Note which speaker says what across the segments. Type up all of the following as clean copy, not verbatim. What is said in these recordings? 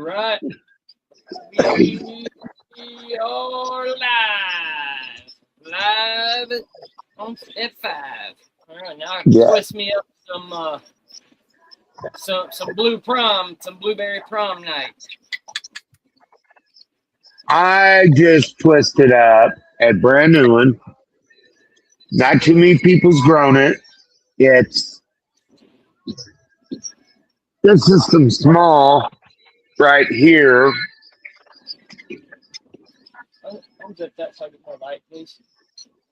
Speaker 1: right. We are live on at 5. All right, now I can twist me up some blueberry prom night.
Speaker 2: I just twisted up a brand new one. Not too many people's grown it. This is some small right here.
Speaker 1: Unzip that so I get more light, please.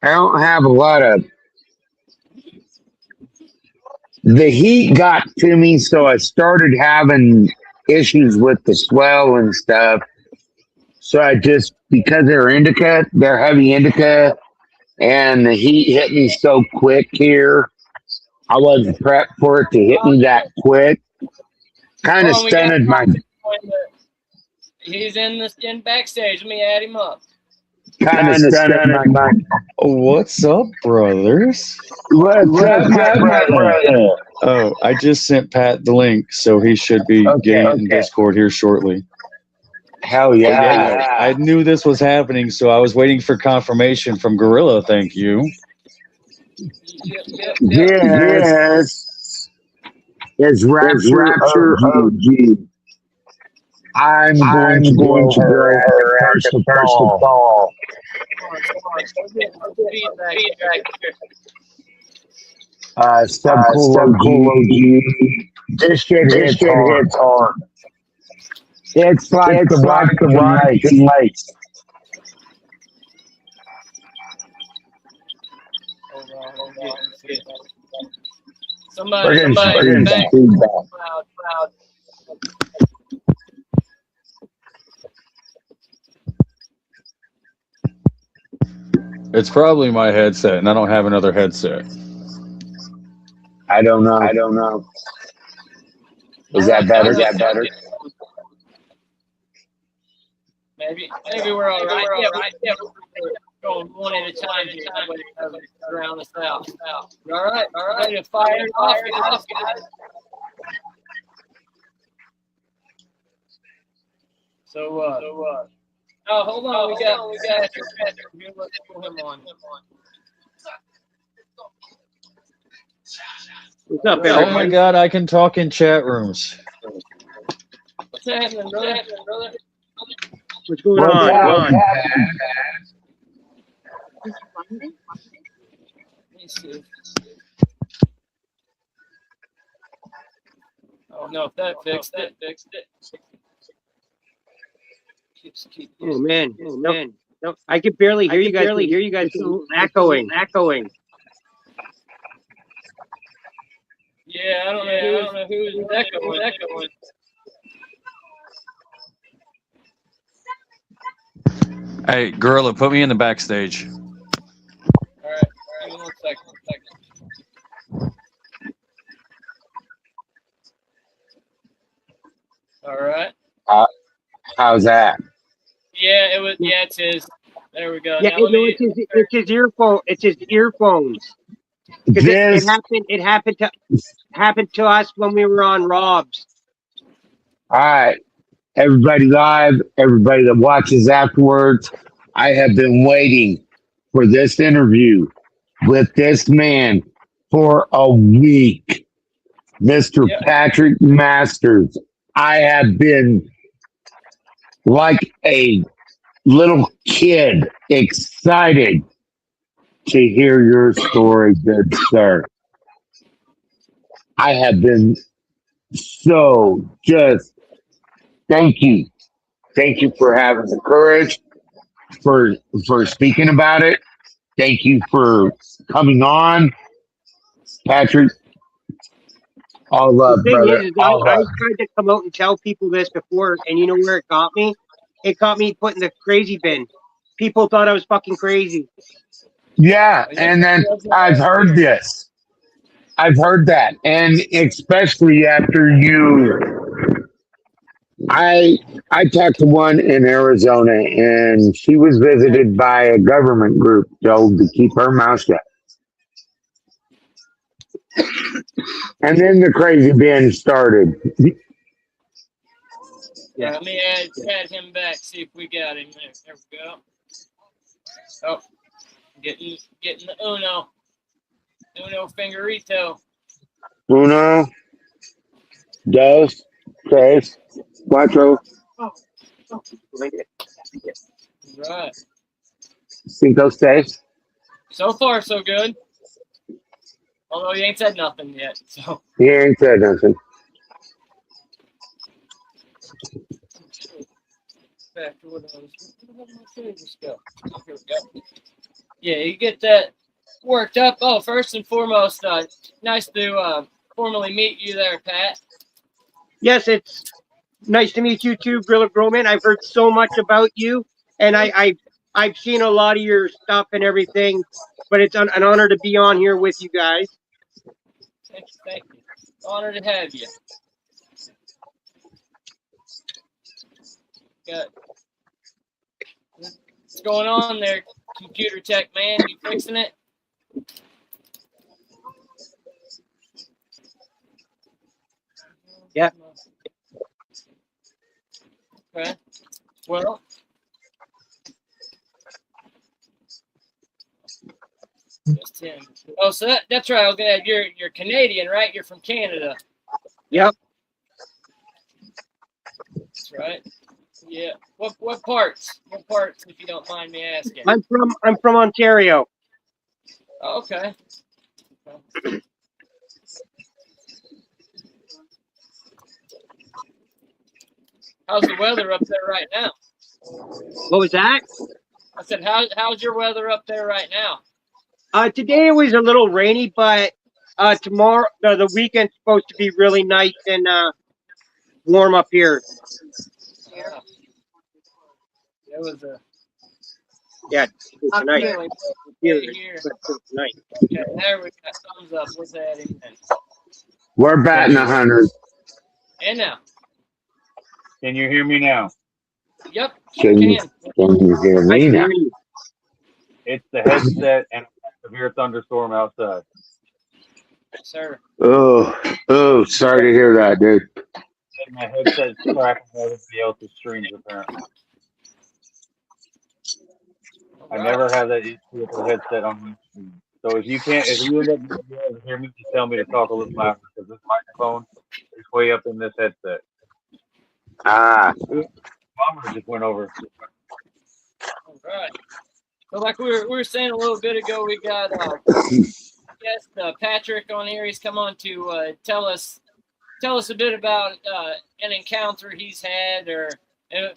Speaker 2: I don't have a lot of. The heat got to me, so I started having issues with the swell and stuff. So I just, because they're heavy indica, and the heat hit me so quick here, I wasn't prepped for it to hit me that quick. Kind of stunted my.
Speaker 1: He's in backstage. Let me add him up.
Speaker 2: Kind of stunted my.
Speaker 3: What's up, brothers?
Speaker 2: What's up, my brother?
Speaker 3: Oh, I just sent Pat the link, so he should be getting in Discord here shortly.
Speaker 2: Hell yeah.
Speaker 3: I knew this was happening, so I was waiting for confirmation from Gorilla. Thank you.
Speaker 2: Yes. It's Rapture OG. I'm going to go first of all. Cool OG. This shit hits hard. It's like the Rocky Lights.
Speaker 1: Somebody
Speaker 2: back.
Speaker 3: It's probably my headset, and I don't have another headset.
Speaker 2: I don't know. Is that better?
Speaker 1: Maybe we're all right. Yeah, we're going one at a time here. Around us out. All right. Ready to fire it off, guys. So oh, hold on. We got. Let's pull him on.
Speaker 4: What's up,
Speaker 3: Oh my God! I can talk in chat rooms.
Speaker 1: What's happening, brother?
Speaker 4: What's going on?
Speaker 1: Let me see. Oh no, that fixed it.
Speaker 4: Oh man. Nope. I can barely hear you guys. Echoing.
Speaker 1: Yeah, I don't know who's echoing.
Speaker 3: Hey, Gorilla, put me in the backstage.
Speaker 1: All right. Give me 1 second. All right.
Speaker 2: How's that?
Speaker 1: Yeah, it was. Yeah, it's his. There we go.
Speaker 4: Yeah,
Speaker 1: now
Speaker 4: it's his earphone. It's his earphones. Because it happened to us when we were on Rob's.
Speaker 2: All right. Everybody live, everybody that watches afterwards, I have been waiting for this interview with this man for a week. Mr. Patrick Masters. I have been like a little kid excited to hear your story, good sir. I have been so just thank you. Thank you for having the courage for speaking about it. Thank you for coming on. Patrick, all love, brother.
Speaker 4: I tried to come out and tell people this before, and you know where it got me? It got me put in the crazy bin. People thought I was fucking crazy.
Speaker 2: Yeah, and then I've heard this. I've heard that. And especially after I talked to one in Arizona, and she was visited by a government group told to keep her mouth shut. And then the crazy binge started.
Speaker 4: Yeah.
Speaker 1: Let me add him back. See if we got him there. There we go. Oh, getting the Uno fingerito.
Speaker 2: Uno, dos, tres, cuatro,
Speaker 1: Right.
Speaker 2: cinco, seis.
Speaker 1: So far, so good. Although he ain't said nothing yet. So.
Speaker 2: He ain't said nothing.
Speaker 1: Back to what I was. Where did my favorites go? Oh, here we go. Yeah, you get that worked up. Oh, first and foremost, nice to formally meet you there, Pat.
Speaker 4: Yes, it's nice to meet you too, Grilla Growman. I've heard so much about you, and I've seen a lot of your stuff and everything. But it's an honor to be on here with you guys.
Speaker 1: Thank you. Honored to have you. Got what's going on there, computer tech man? You fixing it?
Speaker 4: Yeah.
Speaker 1: Okay. Well. Just him. Oh, so that's right. Okay, you're Canadian, right? You're from Canada.
Speaker 4: Yep.
Speaker 1: That's right. Yeah. What parts? What parts, if you don't mind me asking?
Speaker 4: I'm from Ontario.
Speaker 1: Oh, okay. How's the weather up there right now?
Speaker 4: What was that?
Speaker 1: I said, how's your weather up there right now?
Speaker 4: Today it was a little rainy, but tomorrow the weekend's supposed to be really nice and warm up here.
Speaker 1: Yeah. It was a
Speaker 4: tonight.
Speaker 1: Here.
Speaker 4: Tonight.
Speaker 1: Okay, there we got thumbs up. What's that in?
Speaker 2: We're batting 100.
Speaker 1: And now.
Speaker 3: Can you hear me now?
Speaker 1: Yep.
Speaker 2: Can you hear me now?
Speaker 3: It's the headset and a severe thunderstorm outside.
Speaker 1: Sir.
Speaker 2: Oh, sorry to hear that, dude.
Speaker 3: And my headset's cracking everybody else's streams apparently. I never have that issue with the headset on my screen. So if you end up being able to hear me, just tell me to talk a little louder because this microphone is way up in this headset. Bomber just went over.
Speaker 1: All right. So like we were saying a little bit ago, we got Patrick on here. He's come on to tell us a bit about an encounter he's had, or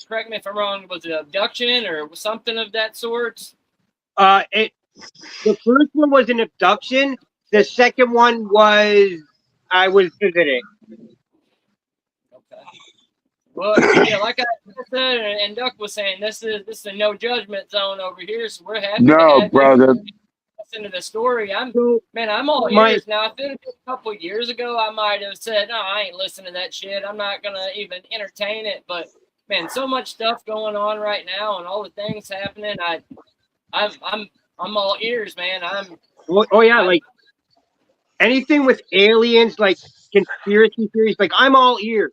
Speaker 1: correct me if I'm wrong, was it abduction or something of that sort?
Speaker 4: The first one was an abduction. The second one was I was visiting.
Speaker 1: Okay. Well, yeah, like I said, and Duck was saying, this is a no judgment zone over here, so we're happy to have
Speaker 2: brother.
Speaker 1: you listen to the story. I'm all ears now. If it had been a couple of years ago, I might have said, no, I ain't listening to that shit. I'm not gonna even entertain it. But man, so much stuff going on right now, and all the things happening. I'm all ears, man.
Speaker 4: Like anything with aliens, like conspiracy theories, like I'm all ears.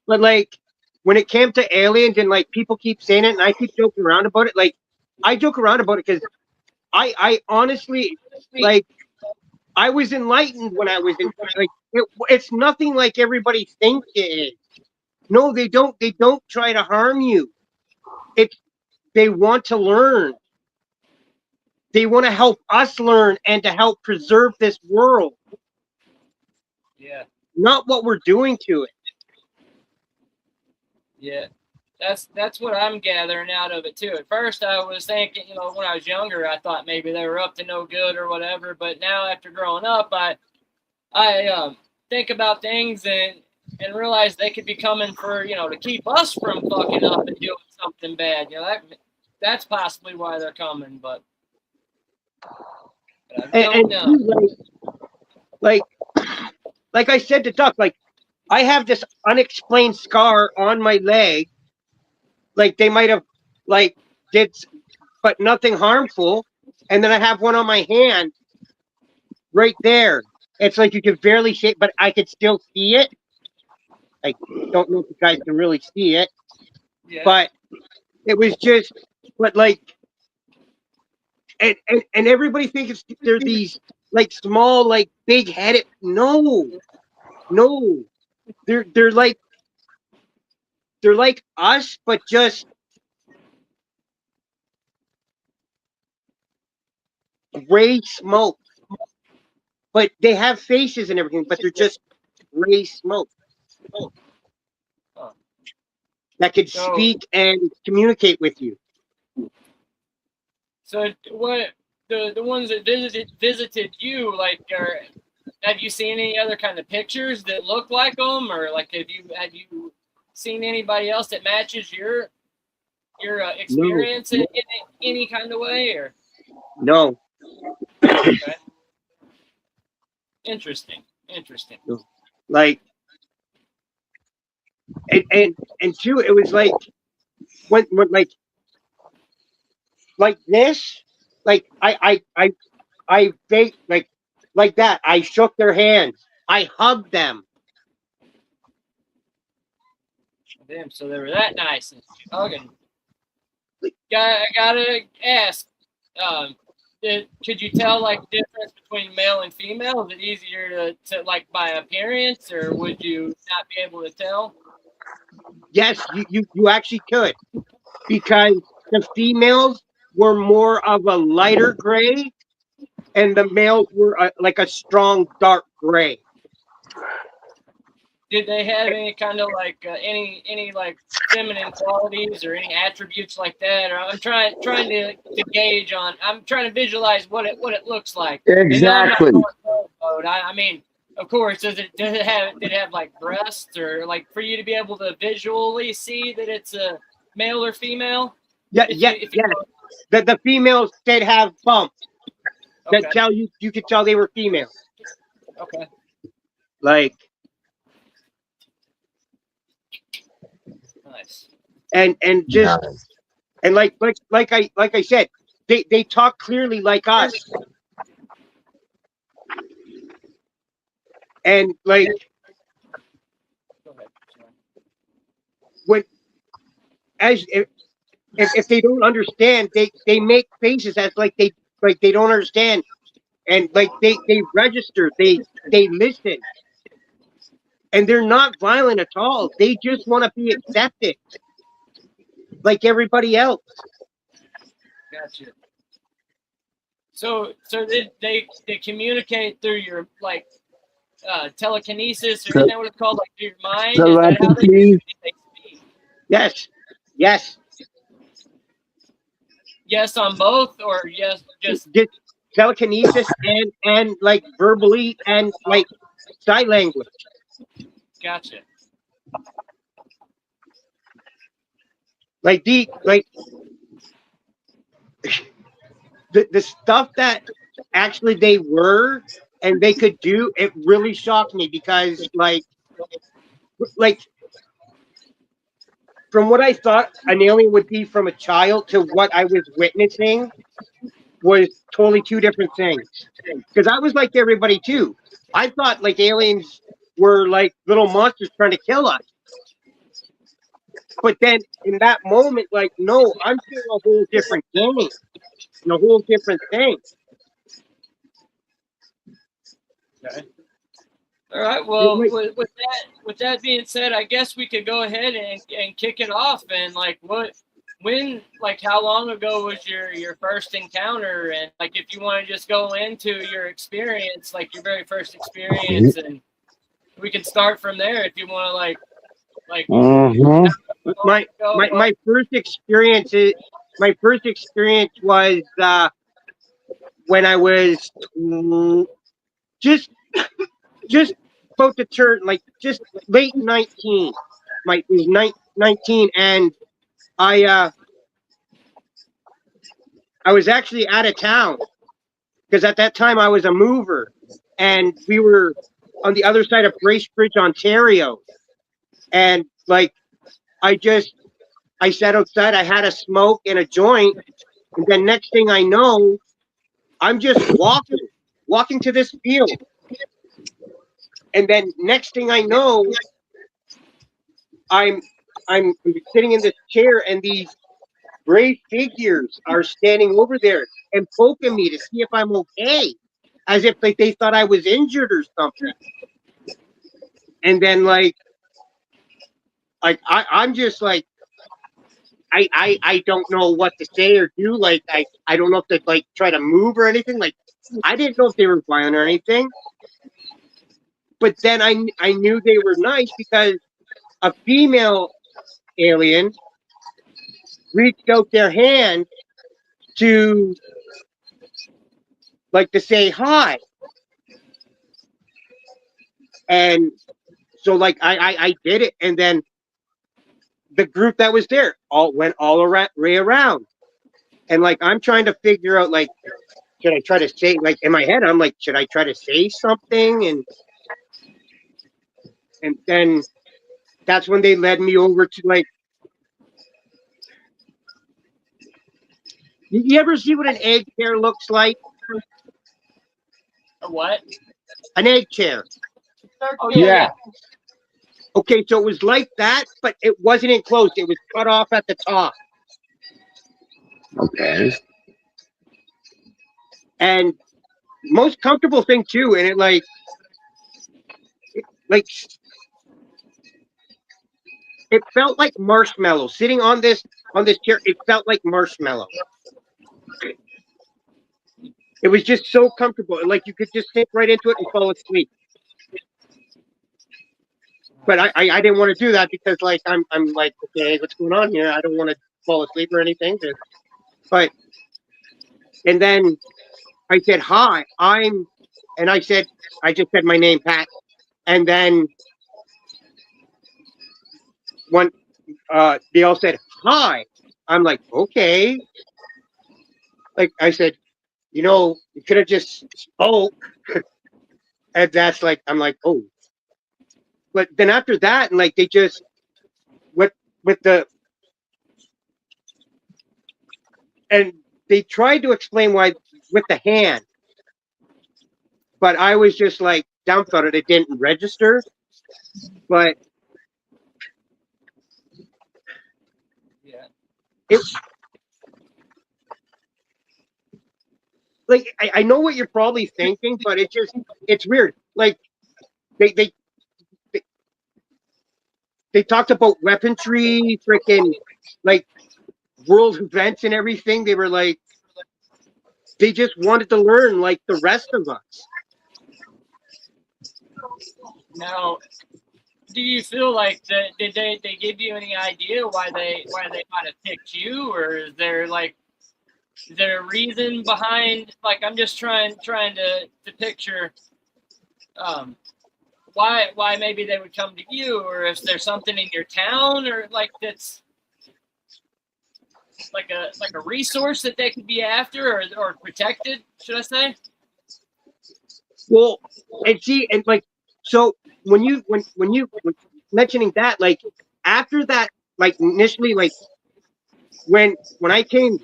Speaker 4: But like when it came to aliens and like people keep saying it and I keep joking around about it, like I joke around about it because I honestly, like, I was enlightened when I was in, like, it's nothing like everybody thinks it is. No, they don't try to harm you. They want to learn. They want to help us learn and to help preserve this world.
Speaker 1: Yeah.
Speaker 4: Not what we're doing to it.
Speaker 1: Yeah. That's what I'm gathering out of it too. At first I was thinking, when I was younger, I thought maybe they were up to no good or whatever. But now after growing up, I think about things and realize they could be coming for, to keep us from fucking up and doing something bad. That's possibly why they're coming, but I don't know.
Speaker 4: Like I said to Duck, like I have this unexplained scar on my leg. Like they might have but nothing harmful. And then I have one on my hand right there. It's like you can barely see it, but I could still see it. I don't know if you guys can really see it,
Speaker 1: Yeah.
Speaker 4: but it was just, but like, and everybody thinks they're these like small, like big headed. No, no, they're like us, but just gray smoke. But they have faces and everything, but they're just gray smoke
Speaker 1: Huh.
Speaker 4: that could
Speaker 1: So-
Speaker 4: speak and communicate with you.
Speaker 1: So what the ones that visited you, like, have you seen any other kind of pictures that look like them, or like have you seen anybody else that matches your experience in any kind of way, or?
Speaker 4: No,
Speaker 1: Okay. Interesting.
Speaker 4: like, and two, it was like when like this, like I faked like that. I shook their hands. I hugged them.
Speaker 1: Damn, so they were that nice and hugging. I gotta ask, could you tell like the difference between male and female? Is it easier to like by appearance, or would you not be able to tell?
Speaker 4: Yes, you actually could, because the females were more of a lighter gray, and the males were like a strong dark gray.
Speaker 1: Did they have any kind of like any like feminine qualities or any attributes like that? Or I'm trying to gauge on. I'm trying to visualize what it looks like.
Speaker 2: Exactly.
Speaker 1: And I'm not going full mode. I mean, of course, did it have like breasts, or like for you to be able to visually see that it's a male or female?
Speaker 4: Yeah,
Speaker 1: If
Speaker 4: yeah,
Speaker 1: you
Speaker 4: yeah. The females did have bumps
Speaker 1: Okay.
Speaker 4: that tell you could tell they were female.
Speaker 1: Okay.
Speaker 4: Like,
Speaker 1: Nice.
Speaker 4: and just and like I said, they talk clearly like us. And like
Speaker 1: Go ahead. Sorry.
Speaker 4: when as if they don't understand, they make faces as like they don't understand, and like they register, they listen, and they're not violent at all. They just want to be accepted like everybody else.
Speaker 1: Gotcha. So they communicate through your like telekinesis, or isn't that what it's called, like through your mind? Is that how they
Speaker 2: Telepathy.
Speaker 1: speak?
Speaker 4: Yes.
Speaker 1: Yes on both, or yes just
Speaker 4: Telekinesis and like verbally and like sign language.
Speaker 1: gotcha.
Speaker 4: Like the stuff that actually they were and they could do, it really shocked me, because like from what I thought an alien would be from a child to what I was witnessing was totally two different things. Because I was like everybody too. I thought like aliens were like little monsters trying to kill us. But then in that moment, like, no, I'm seeing a whole different game and a whole different thing.
Speaker 1: Okay. All right. Well, with that being said, I guess we could go ahead and kick it off. And like, how long ago was your first encounter? And like, if you want to just go into your experience, like your very first experience, and we can start from there if you want to like.
Speaker 4: My first experience was when I was just about to turn, like, just late 19. It was 19, and I was actually out of town, because at that time I was a mover, and we were on the other side of Bracebridge, Ontario, and like I sat outside, I had a smoke and a joint, and then next thing I know, I'm just walking to this field. And then next thing I know, I'm I'm sitting in this chair, and these gray figures are standing over there and poking me to see if I'm okay, as if like they thought I was injured or something. And then I'm just like I don't know what to say or do. Like I don't know if to like try to move or anything. Like I didn't know if they were violent or anything. But then I knew they were nice because a female alien reached out their hand to to say hi. And so I did it, and then the group that was there all went all around, way around, and I'm trying to figure out should I try to say in my head I'm like, should I try to say something, and then that's when they led me over to you ever see what an egg chair looks like?
Speaker 1: A what?
Speaker 4: An egg chair.
Speaker 1: Oh
Speaker 2: Yeah.
Speaker 4: Okay, so it was like that, but it wasn't enclosed. It was cut off at the top.
Speaker 2: Okay.
Speaker 4: And most comfortable thing too, and it like it felt like marshmallow. Sitting on this chair, it felt like marshmallow. It was just so comfortable, and you could just sink right into it and fall asleep. But I didn't want to do that because I'm like, okay, what's going on here? I don't want to fall asleep or anything. But and then I said hi, and I just said my name, Pat, and then one they all said hi. I'm like, okay. Like I said, you could have just spoke. And that's I'm like, oh. But then after that, and they just with the and they tried to explain why with the hand, but I was just dumbfounded. It didn't register. But
Speaker 1: yeah.
Speaker 4: it I know what you're probably thinking, but it's weird. They they they, they talked about weaponry, freaking world events and everything. They were they just wanted to learn the rest of us.
Speaker 1: Now, do you feel like that? Did they give you any idea why they might have picked you, or is there a reason behind? I'm just trying to picture why maybe they would come to you, or if there's something in your town, or that's like a resource that they could be after, or protected, should I say?
Speaker 4: Well, and see, and so when you mentioning that, after that, initially, when I came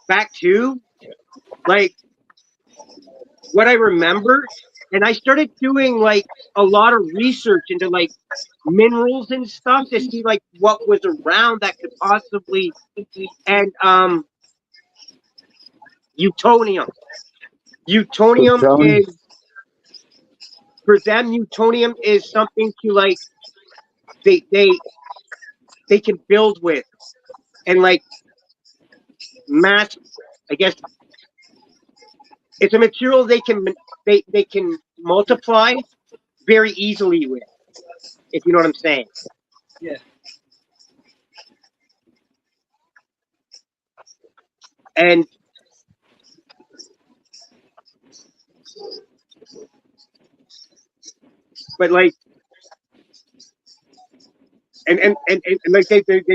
Speaker 4: back to what I remember, and I started doing a lot of research into minerals and stuff to see what was around that could possibly, and Utonium. Utonium
Speaker 2: Tony.
Speaker 4: is for them. Utonium is something to they can build with, and mass. I guess it's a material they can multiply very easily with, if you know what I'm saying.
Speaker 1: Yeah.
Speaker 4: And but they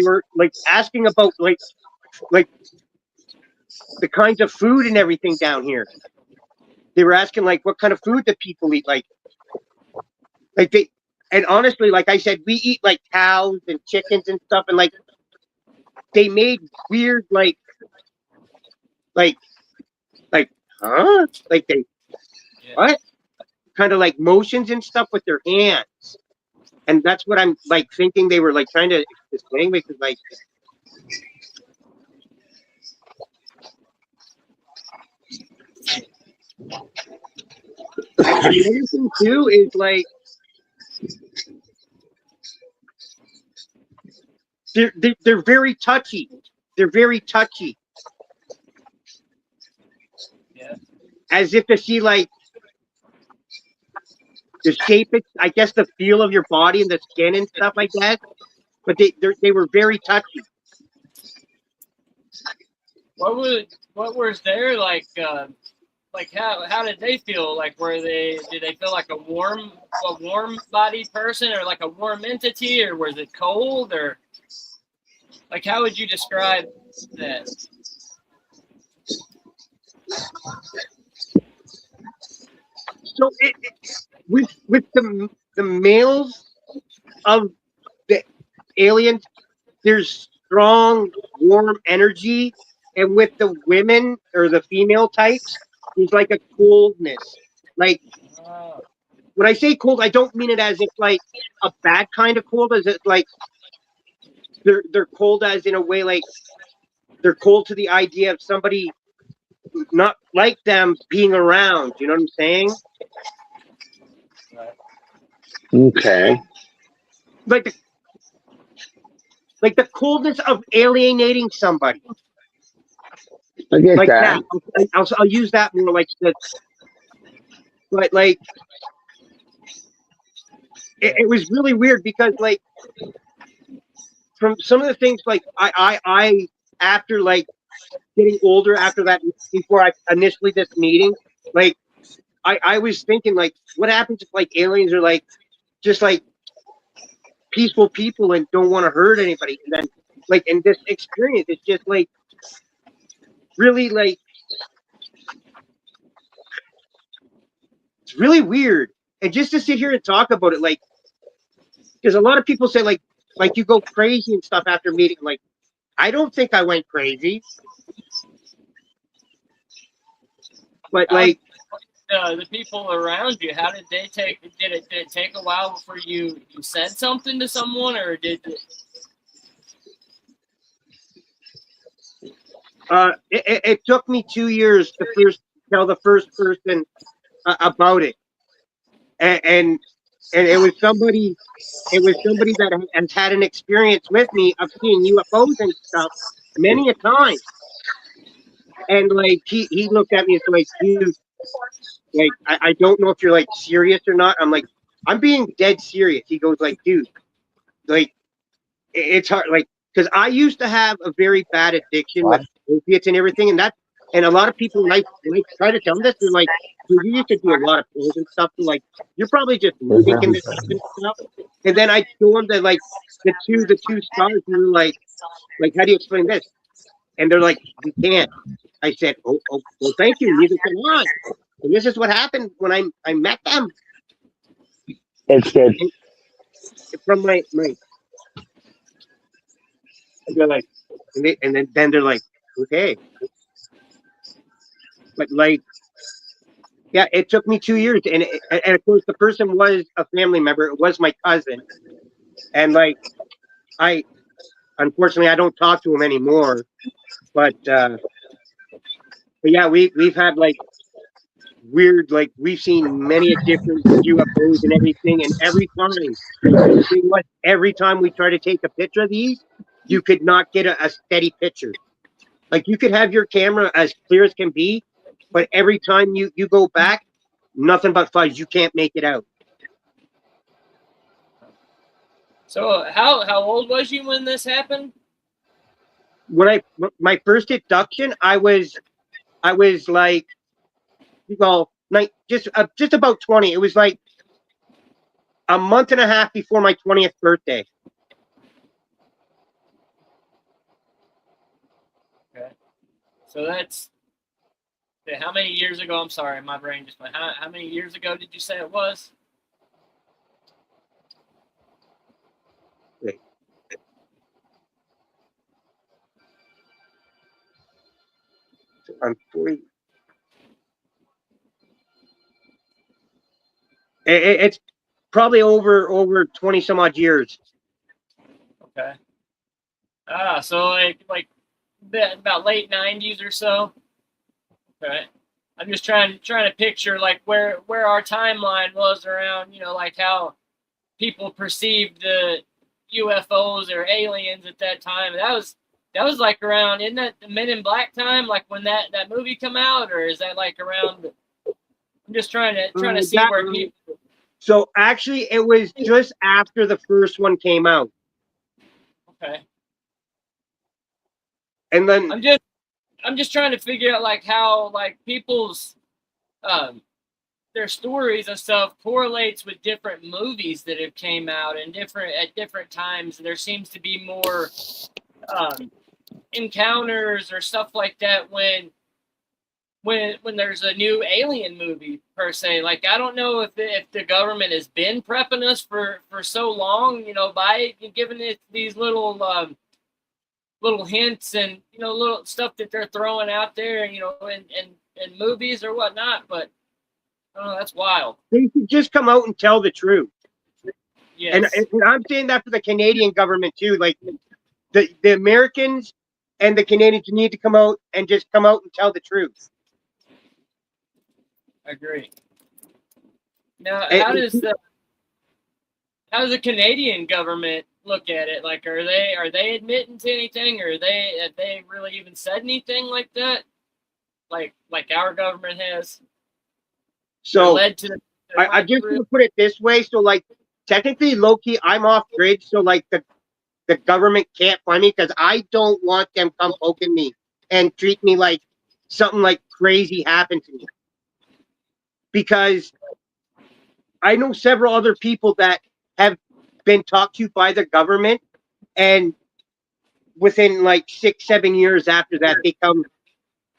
Speaker 4: were asking about like the kinds of food and everything down here. They were asking what kind of food that people eat, they, and honestly, I said, we eat cows and chickens and stuff, and they made weird like huh, they
Speaker 1: Yeah.
Speaker 4: what kind of motions and stuff with their hands. And that's what I'm like thinking they were like trying to explain, because like and the other thing too is like they're very touchy. They're very touchy.
Speaker 1: Yeah.
Speaker 4: As if to see like the shape, I guess the feel of your body and the skin and stuff like that. But they were very touchy.
Speaker 1: What was their like how did they feel? Like did they feel like a warm bodied person, or like a warm entity, or was it cold, or like how would you describe that?
Speaker 4: So with the males of the aliens, there's strong, warm energy, and with the women or the female types, there's like a coldness. Like
Speaker 1: Oh,
Speaker 4: when I say cold, I don't mean it as if like a bad kind of cold, as it like they're cold as in a way like they're cold to the idea of somebody not like them being around. You know what I'm saying?
Speaker 1: right.
Speaker 2: Okay.
Speaker 4: Like the coldness of alienating somebody.
Speaker 2: I get
Speaker 4: Like that.
Speaker 2: that.
Speaker 4: I'll use that more like the, but like it was really weird because like from some of the things like I after like getting older after that, before I initially this meeting, like I was thinking like what happens if like aliens are like just like peaceful people and don't want to hurt anybody, and then like in this experience it's just like really like it's really weird. And just to sit here and talk about it, like because a lot of people say like you go crazy and stuff after meeting, like I don't think I went crazy, but
Speaker 1: How
Speaker 4: like
Speaker 1: the people around you, how did they take? Did it take a while before you said something to someone, or did it?
Speaker 4: it took me 2 years to first tell the first person about it, and it was somebody, that has had an experience with me of seeing UFOs and stuff many a time. And like he looked at me and like, dude, like I don't know if you're like serious or not. I'm like, I'm being dead serious. He goes like, dude, like it's hard, like because I used to have a very bad addiction with opiates and everything, and a lot of people when I try to tell them this, they're like, dude, you used to do a lot of pills and stuff, so like you're probably just making this up and stuff. And then I show them that like the two stars, and they're like how do you explain this? And they're like, we can't. I said, oh well, thank you. Neither can I. And this is what happened when I met them.
Speaker 2: It's good.
Speaker 4: And from my they're like, and then they're like, okay, but like, yeah, it took me 2 years, and of course the person was a family member. It was my cousin, and like I unfortunately I don't talk to him anymore. But yeah, we've had like weird, like we've seen many different UFOs and everything, and every time the thing was every time we try to take a picture of these, you could not get a steady picture. Like you could have your camera as clear as can be, but every time you go back, nothing but fuzz. You can't make it out.
Speaker 1: So how old was you when this happened?
Speaker 4: When my first abduction, I was like, well, like just about 20. It was like a month and a half before my 20th birthday.
Speaker 1: Okay. So that's how many years ago? I'm sorry, my brain just went. How many years ago did you say it was?
Speaker 4: Wait. I'm 40. It's Probably over 20 some odd years.
Speaker 1: Okay. So like about late 90s or so. Okay. I'm just trying to picture like where our timeline was around, like how people perceived the UFOs or aliens at that time. That was like around, isn't that the Men in Black time, like when that movie come out, or is that like around? I'm just trying to see where people.
Speaker 4: So actually, it was just after the first one came out.
Speaker 1: Okay.
Speaker 4: And then
Speaker 1: I'm just trying to figure out like how like people's their stories and stuff correlates with different movies that have came out and at different times. There seems to be more encounters or stuff like that when there's a new alien movie per se. Like I don't know if the government has been prepping us for so long, by giving it these little hints and little stuff that they're throwing out there, in movies or whatnot. But that's wild.
Speaker 4: They should just come out and tell the truth.
Speaker 1: Yes.
Speaker 4: And I'm saying that for the Canadian government too. Like the Americans and the Canadians need to come out and tell the truth.
Speaker 1: I agree. Now, how does the Canadian government look at it? Like, are they admitting to anything, or have they really even said anything like that? Like our government has.
Speaker 4: So
Speaker 1: led to.
Speaker 4: I just want to put it this way. So like technically, low key, I'm off grid. So like the government can't find me because I don't want them come poking me and treat me like something like crazy happened to me. Because I know several other people that have been talked to by the government, and within like 6-7 years after that, they come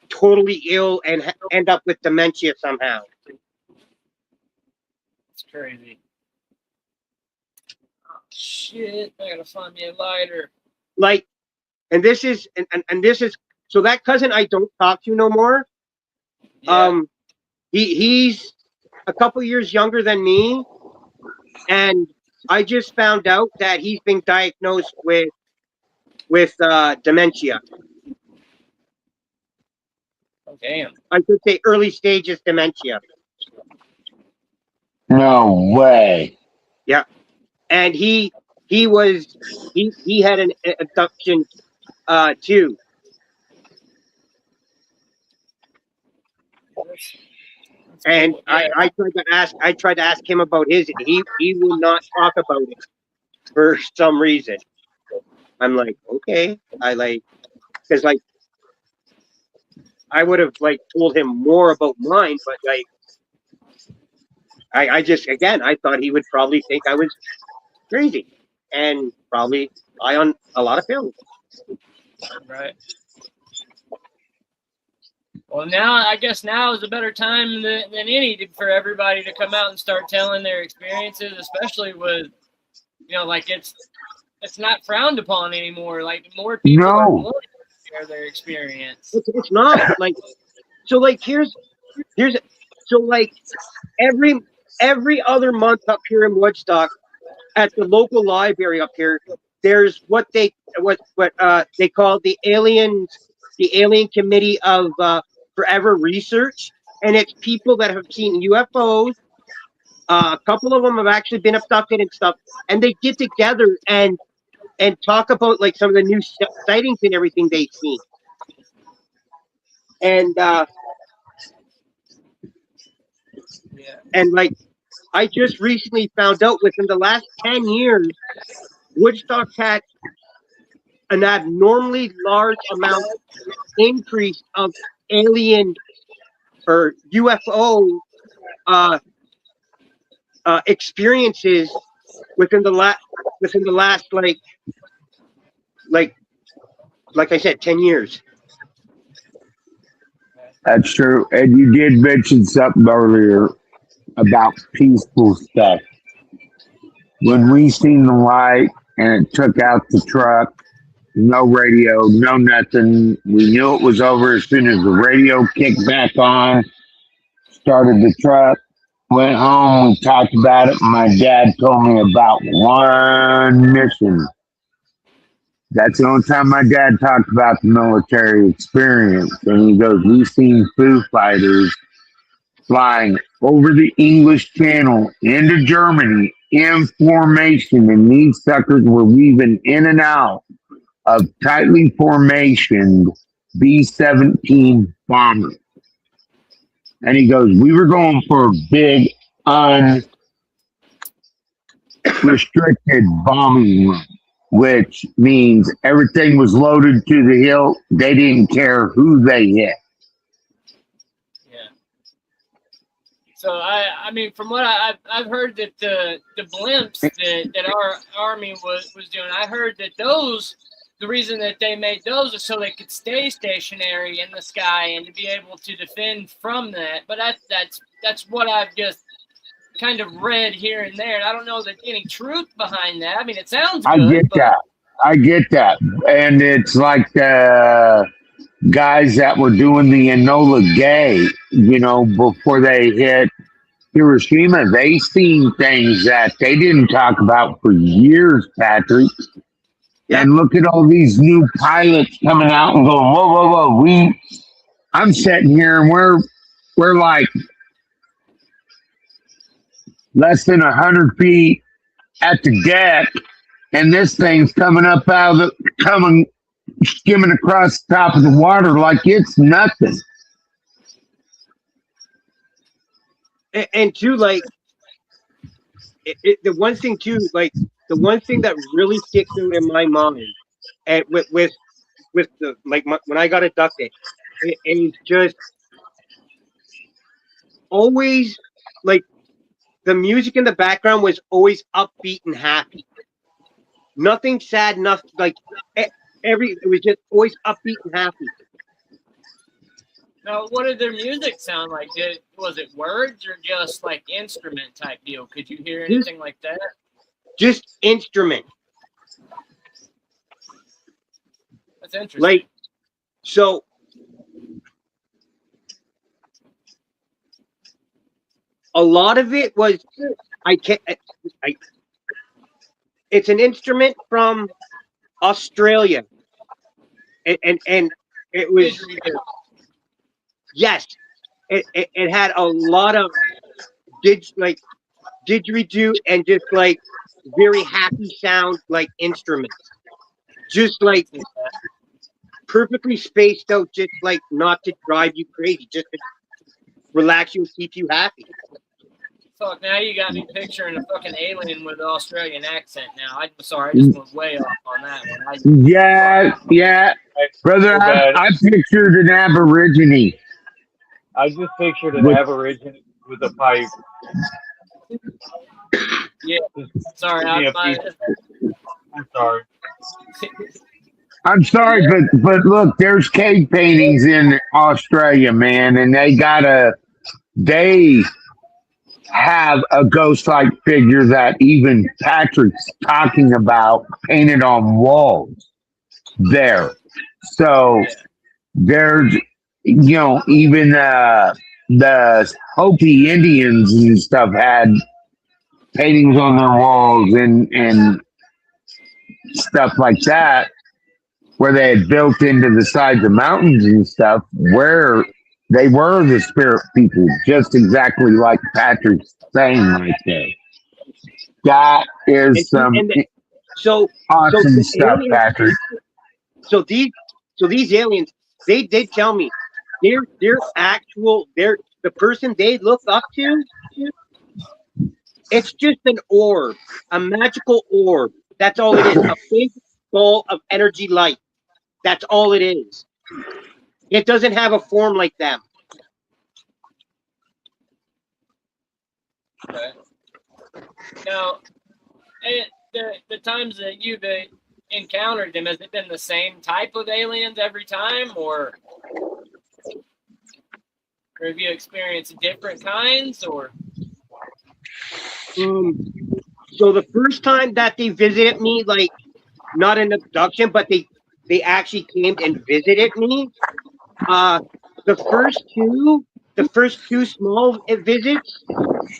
Speaker 4: totally ill and end up with dementia somehow.
Speaker 1: It's crazy. Oh, shit, I gotta find me a lighter.
Speaker 4: Like, and this is so that cousin I don't talk to no more.
Speaker 1: Yeah.
Speaker 4: He's a couple years younger than me, and I just found out that he's been diagnosed with dementia.
Speaker 1: Oh, damn.
Speaker 4: I should say early stages dementia.
Speaker 2: No way.
Speaker 4: Yeah, and he had an abduction too. And
Speaker 1: cool. Yeah.
Speaker 4: I tried to ask him about his, and he will not talk about it for some reason. I'm like, okay, because like I would have like told him more about mine, but like I just again I thought he would probably think I was crazy and probably lie on a lot of pills.
Speaker 1: Right. Well, I guess now is a better time than any for everybody to come out and start telling their experiences, especially with, like it's not frowned upon anymore. Like more people are willing to share their experience.
Speaker 4: It's not like so. Like here's so like every other month up here in Woodstock at the local library up here, there's what they call the Alien Committee of Forever Research, and it's people that have seen UFOs. A couple of them have actually been abducted and stuff, and they get together and talk about like some of the new sightings and everything they've seen. And and like I just recently found out within the last 10 years, Woodstock had an abnormally large amount increase of alien or UFO experiences within the last like I said 10 years.
Speaker 2: That's true. And you did mention something earlier about peaceful stuff. When we seen the light and it took out the truck, no radio, no nothing. We knew it was over as soon as the radio kicked back on, started the truck. Went home, we talked about it. My dad told me about one mission. That's the only time my dad talked about the military experience. And he goes, we've seen Foo Fighters flying over the English Channel into Germany in formation, and these suckers were weaving in and out of tightly formationed B-17 bombers. And he goes, we were going for a big, unrestricted bombing run, which means everything was loaded to the hilt. They didn't care who they hit.
Speaker 1: Yeah. So I mean, from what I've heard that the blimps that our army was doing, I heard that those, the reason that they made those is so they could stay stationary in the sky and to be able to defend from that. But that's what I've just kind of read here and there, and I don't know that any truth behind that. I mean, it sounds good.
Speaker 2: I get that. And it's like the guys that were doing the Enola Gay, before they hit Hiroshima, they seen things that they didn't talk about for years, Patrick. Yeah. And look at all these new pilots coming out and going, whoa, whoa, whoa. I'm sitting here and we're like less than 100 feet at the deck, and this thing's coming up skimming across the top of the water like it's nothing.
Speaker 4: And too, like, the one thing too, like, the one thing that really sticks out in my mind, and with the, like, when I got abducted, it's just always, like, the music in the background was always upbeat and happy. Nothing sad, nothing, like, it was just always upbeat and happy.
Speaker 1: Now, what did their music sound like? Was it words or just like instrument type deal? Could you hear anything like that?
Speaker 4: Just instrument.
Speaker 1: That's interesting.
Speaker 4: Like, so a lot of it was, it's an instrument from Australia, and it was, yes, it had a lot of didgeridoo and just like very happy sound, like instruments, just like perfectly spaced out, just like not to drive you crazy, just to relax you and keep you happy.
Speaker 1: Fuck, now you got me picturing a fucking alien with an Australian accent now. I'm sorry, I just went way off on that one.
Speaker 2: Yeah. Brother, I pictured an Aborigine.
Speaker 3: I just pictured an Aborigine with a pipe.
Speaker 1: Yeah, sorry.
Speaker 3: I'm sorry.
Speaker 2: I'm sorry, but look, there's cave paintings in Australia, man, and they have a ghost-like figure that even Patrick's talking about painted on walls there. So there's, even the Hopi Indians and stuff had paintings on their walls and stuff like that, where they had built into the sides of mountains and stuff, where they were the spirit people, just exactly like Patrick's saying right there. That is awesome stuff,
Speaker 4: aliens,
Speaker 2: Patrick.
Speaker 4: So these aliens, they did tell me the person they look up to, it's just an orb, a magical orb. That's all it is. A big ball of energy light. That's all it is. It doesn't have a form like them.
Speaker 1: Okay. Now, the times that you've encountered them, has it been the same type of aliens every time, or have you experienced different kinds, or?
Speaker 4: So the first time that they visited me, like, not an abduction, but they actually came and visited me. The first two small visits,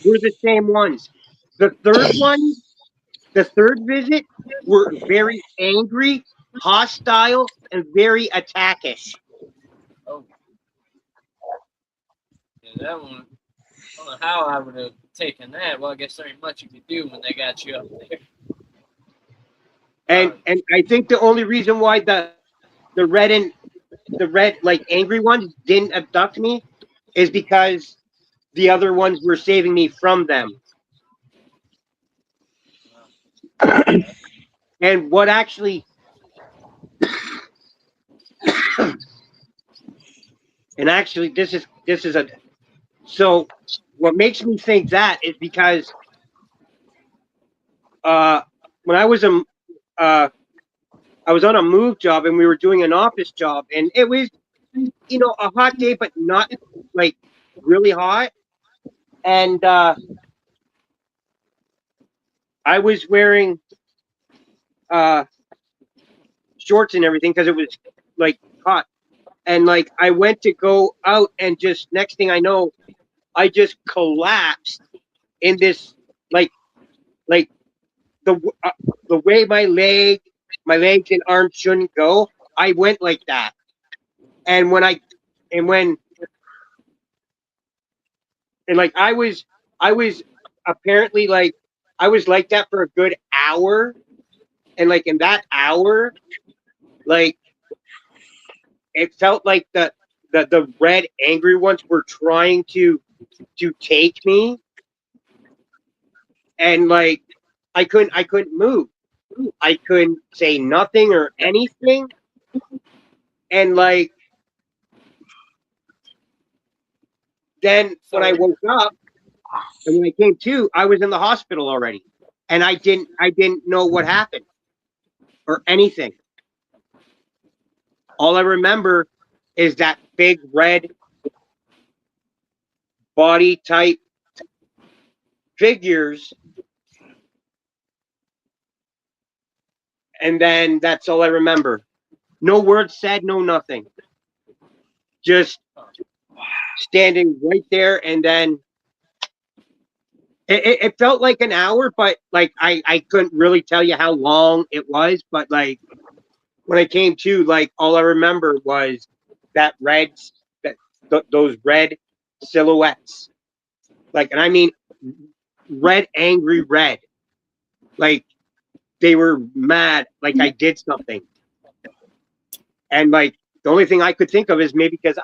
Speaker 4: were the same ones. The third one, the third visit, were very angry, hostile, and very attackish.
Speaker 1: Oh, yeah, that one. I don't know how I would have taken that. Well, I guess there ain't much you could do when they got you up there.
Speaker 4: And I think the only reason why the red like angry ones didn't abduct me is because the other ones were saving me from them. And what actually and actually this is a so what makes me think that is because when I was on a move job and we were doing an office job and it was a hot day but not like really hot, and I was wearing shorts and everything because it was like hot, and like I went to go out and just next thing I know I just collapsed in this like the way my legs and arms shouldn't go. I went like that, and when I was apparently like I was like that for a good hour, and like in that hour, like it felt like the red angry ones were trying to take me, and like I couldn't move. I couldn't say nothing or anything. And like then when I woke up and when I came to, I was in the hospital already. And I didn't know what happened or anything. All I remember is that big red body type figures. And then that's all I remember. No words said, no nothing. Just standing right there, and then it felt like an hour, but like I couldn't really tell you how long it was. But like when I came to, like all I remember was that those red silhouettes, like, and I mean red, angry red, like they were mad, like I did something, and like the only thing I could think of is maybe because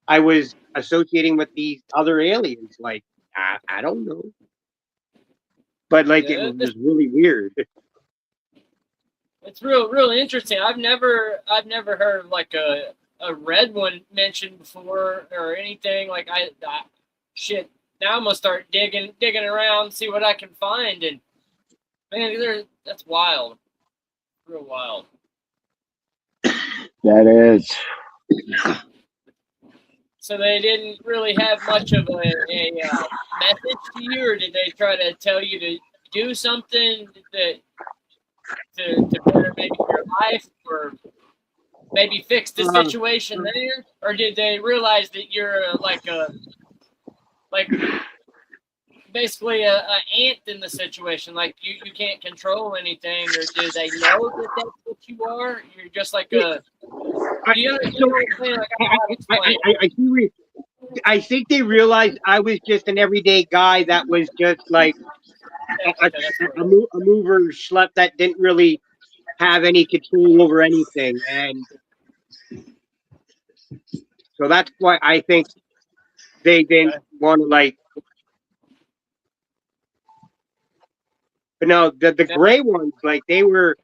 Speaker 4: I was associating with these other aliens, like I don't know, but like it was really weird.
Speaker 1: It's real interesting. I've never heard of like a red one mentioned before or anything. Like I shit. Now I'm gonna start digging around, see what I can find, and man, that's wild, real wild.
Speaker 2: That is.
Speaker 1: So they didn't really have much of a message to you, or did they try to tell you to do something that to better maybe your life, or maybe fix the situation there, or did they realize that you're basically a ant in the situation, like you can't control anything, or do they know that that's what you are? You're just like a.
Speaker 4: I think they realized I was just an everyday guy that was just like a mover schlep that didn't really have any control over anything, and so that's why I think they didn't want to like. But no, the gray ones, like they were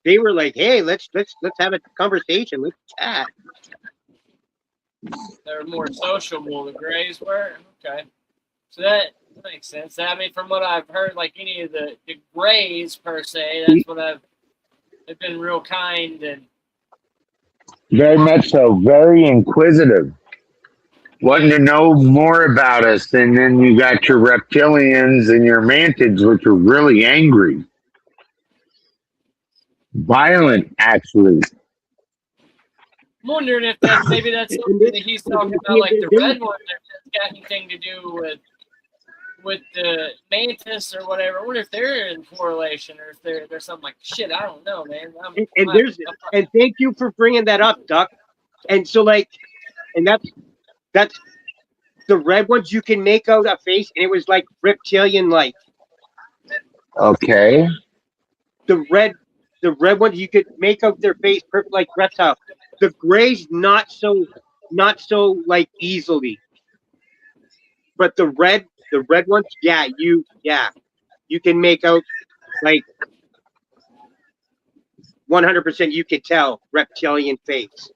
Speaker 4: like, hey, let's have a conversation, let's chat.
Speaker 1: They're more sociable. The Greys were okay, so that makes sense. I mean, from what I've heard, like any of the Greys per se, that's what they've been real kind and
Speaker 2: Very much so. Very inquisitive. Wanting to know more about us. And then you got your reptilians and your mantids, which are really angry. Violent, actually.
Speaker 1: I'm wondering if maybe that's something that he's talking about, like the red one, that has got anything to do with with the mantis or whatever. I wonder if they're in correlation or if there's something like shit. I don't know, man.
Speaker 4: And thank you for bringing that up, Duck. And so like, and that's the red ones you can make out a face, and it was like reptilian like.
Speaker 2: Okay.
Speaker 4: The red ones you could make out their face perfect like reptile. The grays not so like easily. But the red ones, you can make out like 100%. You could tell reptilian face.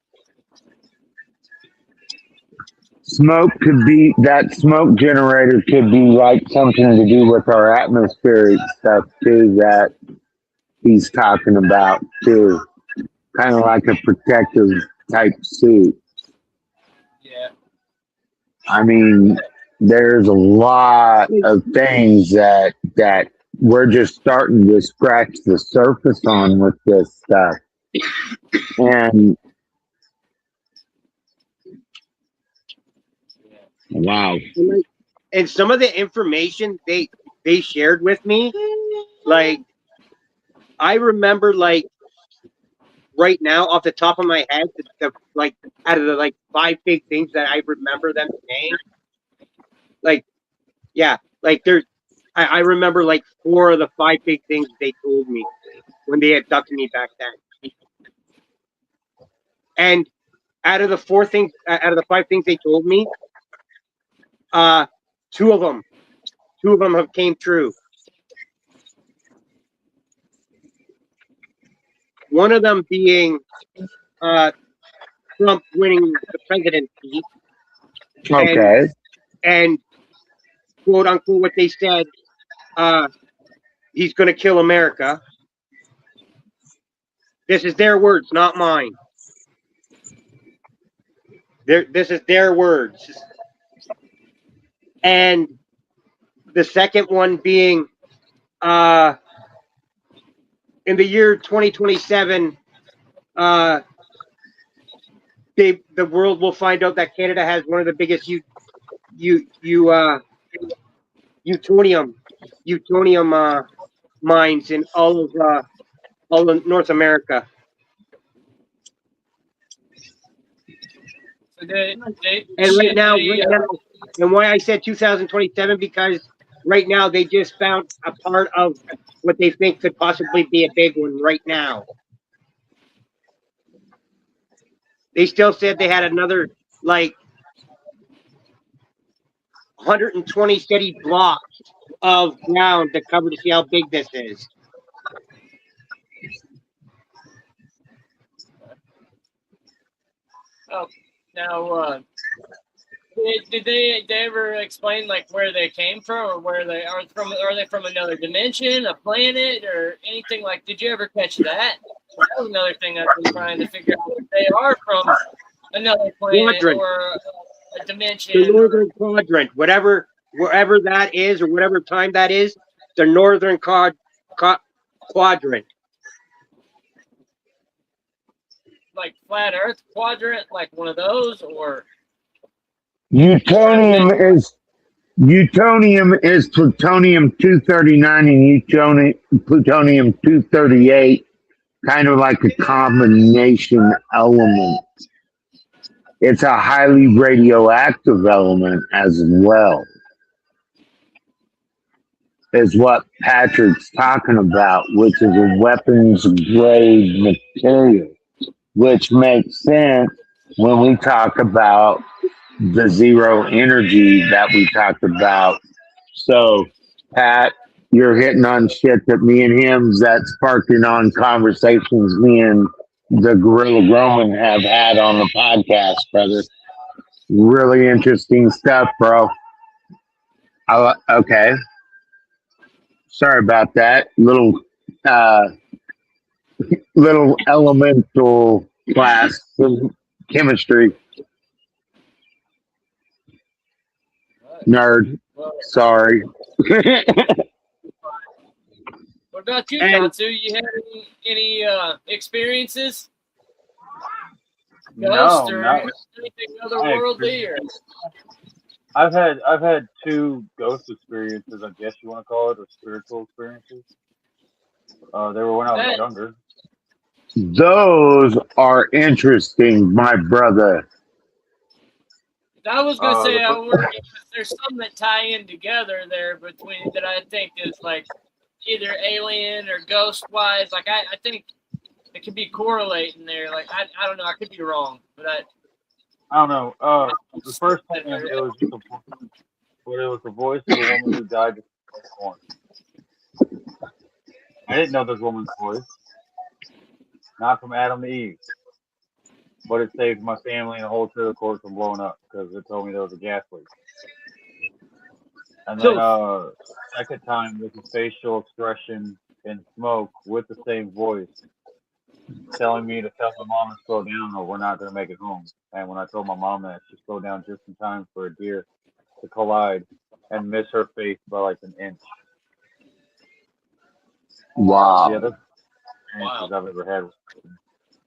Speaker 2: Smoke could be that smoke generator could be like something to do with our atmospheric stuff too that he's talking about too. Kind of like a protective type suit.
Speaker 1: Yeah.
Speaker 2: I mean, there's a lot of things that we're just starting to scratch the surface on with this stuff. And wow.
Speaker 4: And some of the information they shared with me, like I remember like right now off the top of my head, the like out of the like 5 big things that I remember them saying, like like there's I remember like 4 of the 5 big things they told me when they abducted me back then. And out of the 5 things they told me, 2 of them have came true. One of them being Trump winning the presidency.
Speaker 2: Okay.
Speaker 4: And quote unquote what they said, he's going to kill America. This is their words, not mine. This is their words. And the second one being in the year 2027, the world will find out that Canada has one of the biggest utonium mines in all of North America.
Speaker 1: So
Speaker 4: right now, and why I said 2027, because right now they just found a part of what they think could possibly be a big one right now. They still said they had another like 120 steady blocks of ground to cover to see how big this is.
Speaker 1: Oh, now, did they ever explain like where they came from, or where they are from? Are they from another dimension, a planet, or anything like? Did you ever catch that? That was another thing I've been trying to figure out. If they are from another planet
Speaker 4: Quadrant.
Speaker 1: or a dimension.
Speaker 4: The northern quadrant, wherever that is, or whatever time that is, the northern quadrant.
Speaker 1: Like flat Earth quadrant, like one of those, or
Speaker 2: Utonium is plutonium 239 and plutonium 238, kind of like a combination element. It's a highly radioactive element as well, is what Patrick's talking about, which is a weapons grade material, which makes sense when we talk about the zero energy that we talked about. So, Pat, you're hitting on shit that me and him that's sparking on conversations me and the Gorilla Roman have had on the podcast, brother. Really interesting stuff, bro. Okay. Sorry about that. Little elemental class of chemistry. Nerd. Sorry.
Speaker 1: What about you, Kotsu? You had any experiences? Ghost or anything otherworldly? Or?
Speaker 3: I've had two ghost experiences, I guess you want to call it, or spiritual experiences. They were when I was
Speaker 1: That,
Speaker 3: younger.
Speaker 2: Those are interesting, my brother.
Speaker 1: I was gonna
Speaker 3: The
Speaker 1: say I
Speaker 3: first
Speaker 1: wonder if there's some that tie in together there between that I think is like either alien or ghost wise. Like I think it could be correlating there. Like I don't know. I could be wrong, but
Speaker 3: I don't know. The first time
Speaker 1: I
Speaker 3: it was just but it was the voice of a woman who died before I was born. I didn't know this woman's voice, not from Adam to Eve, but it saved my family and the whole trailer court from blowing up because it told me there was a gas leak. And then
Speaker 4: So
Speaker 3: second time with a facial expression in smoke with the same voice telling me to tell my mom to slow down or we're not going to make it home. And when I told my mom that, she slowed down just in time for a deer to collide and miss her face by like an inch. Yeah,
Speaker 2: Wow.
Speaker 3: that's
Speaker 1: wow.
Speaker 3: experiences I've ever had.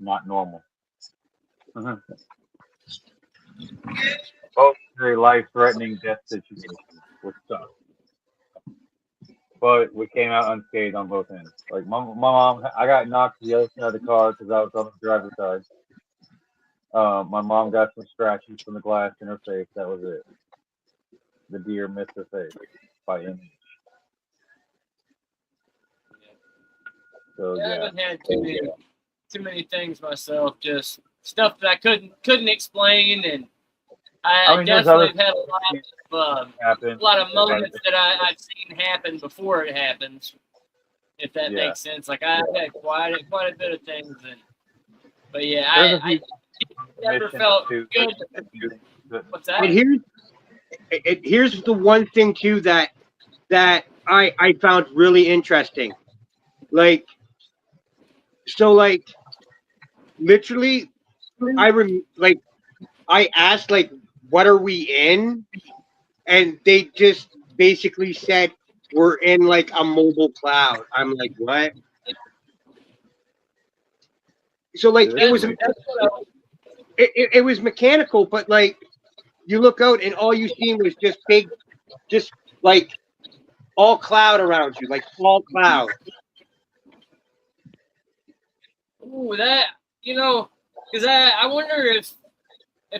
Speaker 3: Not normal. Both very life-threatening death situations, which sucks. But we came out unscathed on both ends. Like my mom, I got knocked to the other side of the car because I was on the driver's side. My mom got some scratches from the glass in her face. That was it. The deer missed her face by an inch. So
Speaker 1: I
Speaker 3: yeah,
Speaker 1: haven't had too many things myself. Just stuff that I couldn't explain, and
Speaker 3: I
Speaker 1: I
Speaker 3: mean, there's
Speaker 1: definitely
Speaker 3: other
Speaker 1: have had
Speaker 3: things
Speaker 1: uh,
Speaker 3: that happen.
Speaker 1: a lot of moments that I've seen happen before it happens. If that
Speaker 3: Yeah,
Speaker 1: makes sense. Like I've had quite a bit of things, but yeah,
Speaker 3: there's a
Speaker 1: I
Speaker 3: few
Speaker 1: never
Speaker 3: missions
Speaker 1: felt
Speaker 3: too.
Speaker 1: good.
Speaker 3: That,
Speaker 1: What's
Speaker 4: and
Speaker 1: that?
Speaker 4: here's the one thing too that I found really interesting. Like like literally like I asked like what are we in, and they just basically said we're in like a mobile cloud. I'm like, what? So like
Speaker 3: that's
Speaker 4: it was
Speaker 3: crazy.
Speaker 4: it was mechanical, but like you look out and all you seen was just big, just like all cloud around you, like all cloud.
Speaker 1: Ooh, that because I wonder if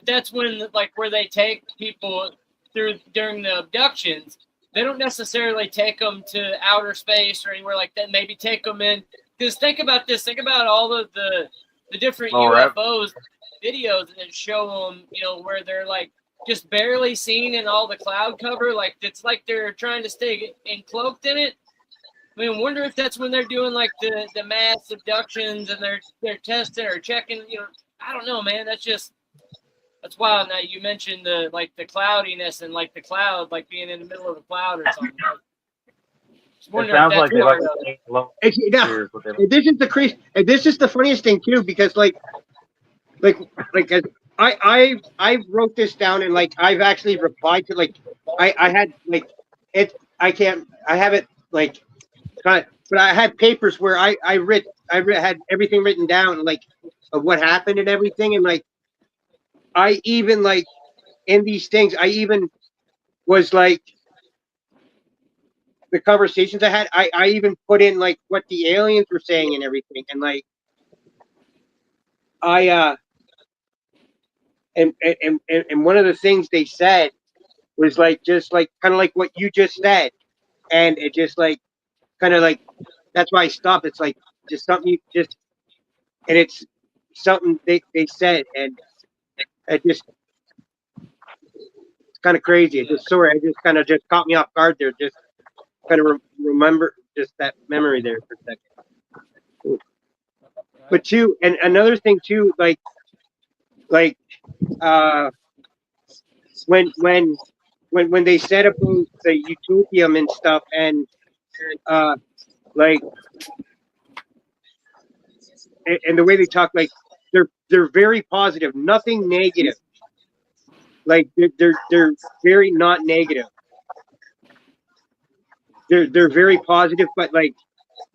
Speaker 1: that's when like where they take people through during the abductions. They don't necessarily take them to outer space or anywhere like that. Maybe take them in because think about this. Think about all of the different
Speaker 3: Lower up.
Speaker 1: UFOs videos that show them. Where they're like just barely seen in all the cloud cover. Like it's like they're trying to stay encloaked in it. I mean, I wonder if that's when they're doing like the mass abductions and they're testing or checking. I don't know, man. That's wild. Now you mentioned the cloudiness and like the cloud, like being in the middle of a cloud or something. Just
Speaker 3: It
Speaker 1: wonder if
Speaker 3: sounds
Speaker 1: that's
Speaker 3: like they like
Speaker 1: part
Speaker 3: to
Speaker 1: of it.
Speaker 3: stay low.
Speaker 4: Yeah,
Speaker 3: Here's what they like.
Speaker 4: and this is the crazy. And this is the funniest thing too, because like as I wrote this down and like I've actually replied to like I had like it I can't I have it like but I had papers where had everything written down like of what happened and everything, and like I even like in these things I even was like the conversations I had I even put in like what the aliens were saying and everything, and like I and one of the things they said was like just like kind of like what you just said, and it just like kind of like that's why I stopped. It's like just something you just and it's something they said, and it just it's kind of crazy. It just sorry, it just kind of just caught me off guard there. Just kind of remember just that memory there for a second. But too, and another thing too, like uh when when when they said about the utopium and stuff, and uh like and the way they talk, like they're very positive, nothing negative. Like they're very not negative. They're very positive, but like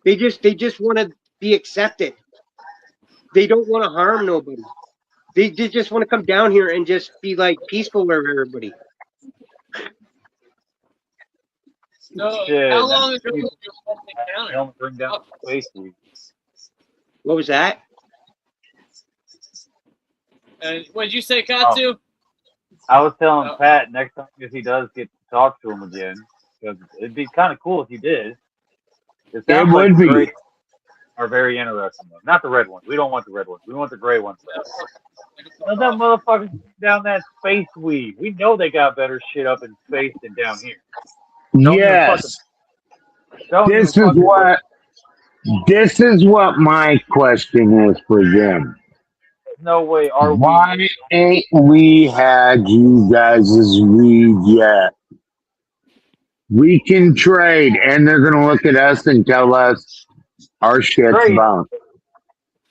Speaker 4: they just want to be accepted. They don't want to harm nobody. They just want to come down here and just be like peaceful with everybody.
Speaker 1: So,
Speaker 3: Shit,
Speaker 1: how long ago did you have the encounter?
Speaker 3: don't bring down space week.
Speaker 4: What was that?
Speaker 1: What did you say, Kotsu?
Speaker 3: I was telling Pat next time if he does get to talk to him again, because it'd be kind of cool if he did. It sounds like
Speaker 2: would
Speaker 3: the
Speaker 2: be.
Speaker 3: Greys are very interesting, though. Not the red ones. We don't want the red ones. We want the gray ones. Let that motherfucker down that space weed. We know they got better shit up in space than down here.
Speaker 2: Yes. This is what my question is for them.
Speaker 3: No way are we.
Speaker 2: Why ain't we had you guys' weed yet? We can trade, and they're gonna look at us and tell us our shit's
Speaker 3: Trade.
Speaker 2: wrong.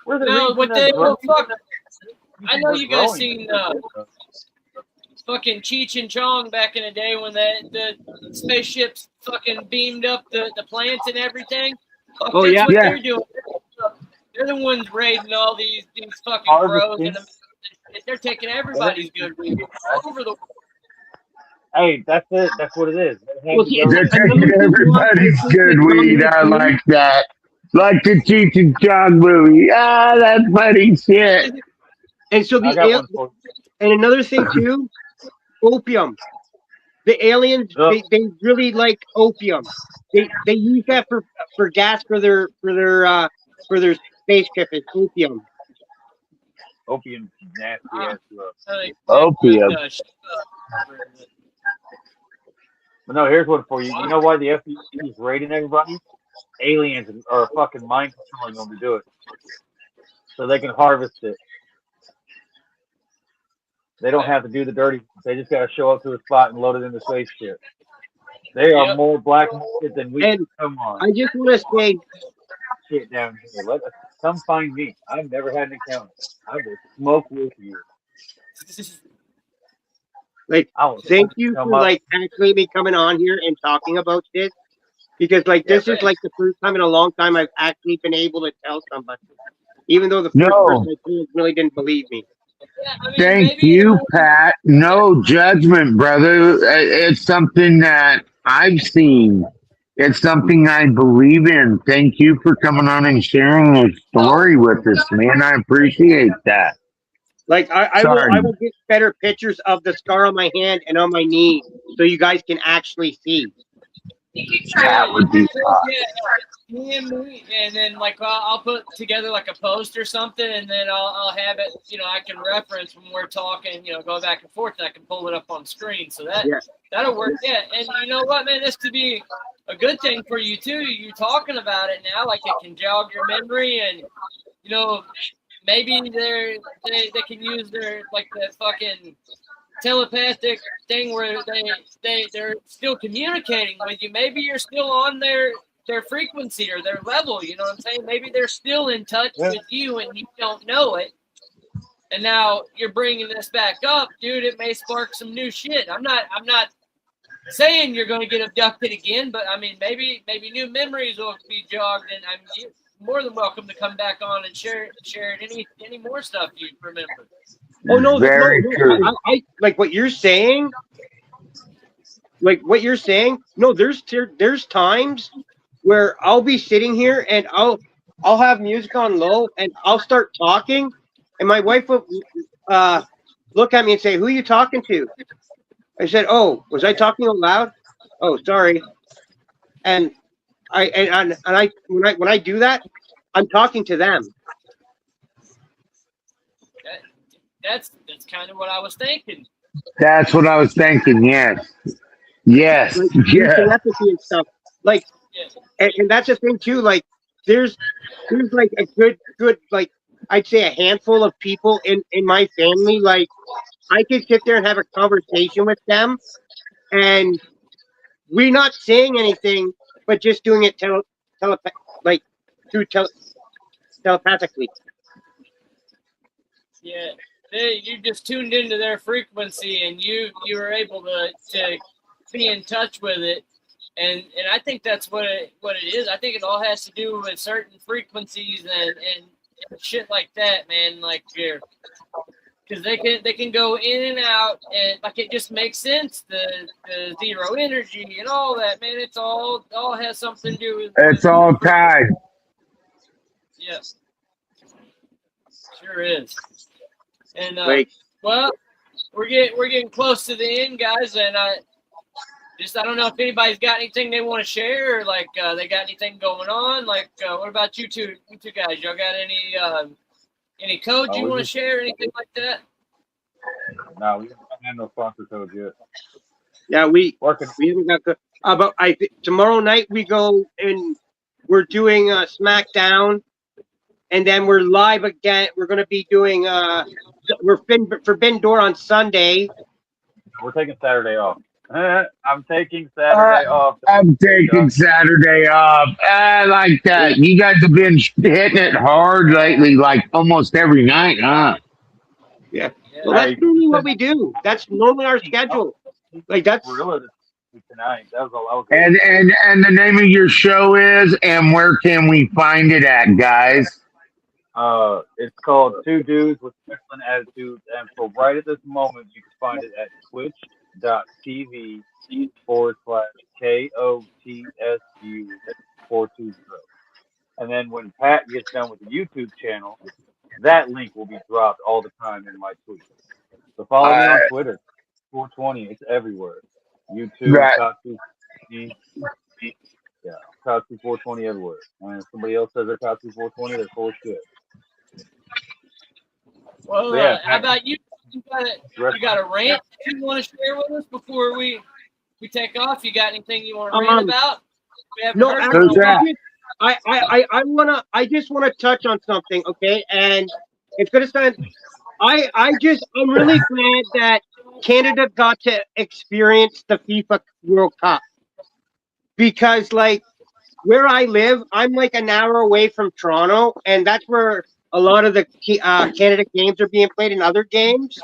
Speaker 3: We're the
Speaker 1: No,
Speaker 3: reason
Speaker 1: what
Speaker 3: that
Speaker 1: they
Speaker 3: growing-
Speaker 1: fuck. I know
Speaker 3: we're
Speaker 1: you guys
Speaker 3: growing.
Speaker 1: seen fucking Cheech and Chong back in the day when the spaceships fucking beamed up the plants and everything. Fuck,
Speaker 4: Oh,
Speaker 1: that's
Speaker 4: yeah.
Speaker 1: what
Speaker 2: Yeah.
Speaker 1: they're doing. They're the ones raiding all these fucking bros, and they're taking everybody's good weed all over the.
Speaker 3: Hey, that's it. That's what it is.
Speaker 4: Well, see,
Speaker 2: They're taking everybody's good weed. I like that. Like the Cheech and Chong movie. Ah, that's funny shit.
Speaker 4: And so
Speaker 3: I got one for
Speaker 4: and another thing too, opium. The aliens, they really like opium. They use that for gas for their spaceship. It's opium.
Speaker 3: opium. Nasty ass stuff.
Speaker 2: Opium.
Speaker 3: But no, here's one for you. You know why the FBI is raiding everybody? Aliens are fucking mind controlling them to do it, so they can harvest it. They don't have to do the dirty. They just gotta show up to a spot and load it in the spaceship. They are more black market than we.
Speaker 4: And
Speaker 3: Come on,
Speaker 4: I just want to say,
Speaker 3: shit down here. Come find me. I've never had an encounter. I will smoke with you.
Speaker 4: like, thank you for like actually me coming on here and talking about this, because like this is like the first time in a long time I've actually been able to tell somebody, even though the first person I told really didn't believe me.
Speaker 1: Yeah, I mean,
Speaker 2: Thank you, Pat. No judgment, brother. It's something that I've seen. It's something I believe in. Thank you for coming on and sharing your story with us, man. I appreciate that.
Speaker 4: Like I will get better pictures of the scar on my hand and on my knee so you guys can actually see.
Speaker 2: That would be
Speaker 1: and then like I'll put together like a post or something, and then I'll have it. I can reference when we're talking. Go back and forth, and I can pull it up on screen. So that'll work. Yeah, and you know what, man, this could be a good thing for you too. You're talking about it now, like it can jog your memory, and maybe they can use their like the fucking telepathic thing where they're still communicating with you. Maybe you're still on their frequency or their level. You know what I'm saying? Maybe they're still in touch with you and you don't know it. And now you're bringing this back up, dude. It may spark some new shit. I'm not saying you're going to get abducted again, but I mean maybe new memories will be jogged, and I'm more than welcome to come back on and share any more stuff you remember.
Speaker 4: Oh no,
Speaker 2: very true.
Speaker 4: I like what you're saying. Like what you're saying. No, there's times where I'll be sitting here and I'll have music on low and I'll start talking, and my wife will look at me and say, "Who are you talking to?" I said, "Oh, was I talking out loud? Oh, sorry." And when I do that, I'm talking to them.
Speaker 1: That's kind of what I was thinking.
Speaker 2: That's what I was thinking. Yes.
Speaker 4: Like, telepathy and stuff. Like, and that's the thing too. Like, there's like a good like I'd say a handful of people in my family. Like, I could sit there and have a conversation with them, and we're not saying anything, but just doing it telepathically.
Speaker 1: Yeah. You just tuned into their frequency, and you were able to be in touch with it, and I think that's what it is. I think it all has to do with certain frequencies and shit like that, man. Like because they can go in and out, and like it just makes sense. The zero energy and all that, man. It's all has something to do with.
Speaker 2: It's all tied.
Speaker 1: Yeah, sure is. And well, we're getting close to the end, guys, and I don't know if anybody's got anything they want to share, or like they got anything going on. Like, what about you two guys? Y'all got any codes you want to share, anything like that?
Speaker 3: No, we haven't had no sponsor codes yet.
Speaker 4: Yeah, we
Speaker 3: Working.
Speaker 4: haven't got the. But tomorrow night we go and we're doing SmackDown, and then we're live again. We're going to be doing Forbidden Door on Sunday.
Speaker 3: We're taking Saturday off. I'm taking Saturday off.
Speaker 2: I'm taking Saturday off. I like that. You guys have been hitting it hard lately, like almost every night, huh?
Speaker 4: Yeah. Well, that's normally what we do. That's normally our schedule. Like that's
Speaker 3: tonight. That was all I was.
Speaker 2: And the name of your show is, and where can we find it at, guys?
Speaker 3: It's called Two Dudes with Excellent Attitudes, and for right at this moment, you can find it at twitch.tv/KOTSU420. And then when Pat gets done with the YouTube channel, that link will be dropped all the time in my tweets. So follow me on Twitter, 420. It's everywhere. YouTube, Kotsu, yeah, Kotsu 420 everywhere. And if somebody else says they're Kotsu 420, they're full of shit.
Speaker 1: Well, how about you? You got a rant you want to share with us before we take off? You got anything you want to rant about?
Speaker 4: No, I just wanna touch on something, okay? And it's gonna sound. I'm really glad that Canada got to experience the FIFA World Cup, because like where I live, I'm like an hour away from Toronto, and that's where a lot of the Canada games are being played in other games.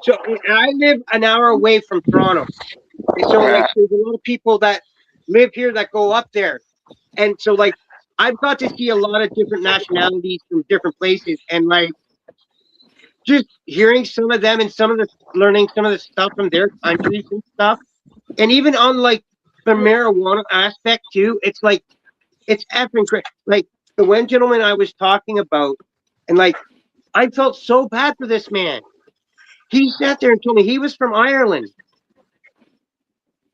Speaker 4: So I live an hour away from Toronto, and so like there's a lot of people that live here that go up there, and so like I've got to see a lot of different nationalities from different places, and like just hearing some of them and learning some of the stuff from their countries and stuff, and even on like the marijuana aspect too. It's like it's effing great. Like the one gentleman I was talking about, and like I felt so bad for this man. He sat there and told me he was from Ireland,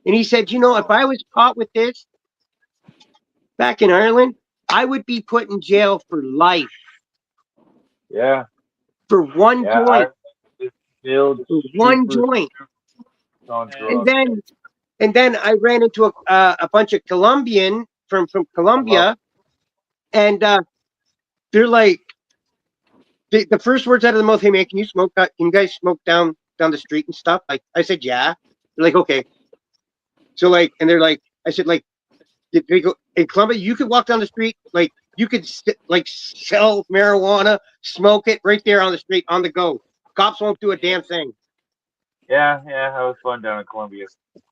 Speaker 4: and he said, if I was caught with this back in Ireland, I would be put in jail for life.
Speaker 3: Yeah.
Speaker 4: For one joint. For one joint. And then I ran into a bunch of Colombian from Colombia, and they're like, the first words out of the mouth, "Hey man, can you smoke? Can you guys smoke down the street and stuff?" Like I said, yeah. They're like, okay. So like, and they're like, I said, like, they go in Colombia, you could walk down the street, like you could like sell marijuana, smoke it right there on the street on the go. Cops won't do a damn thing.
Speaker 3: Yeah, that was fun down in Colombia.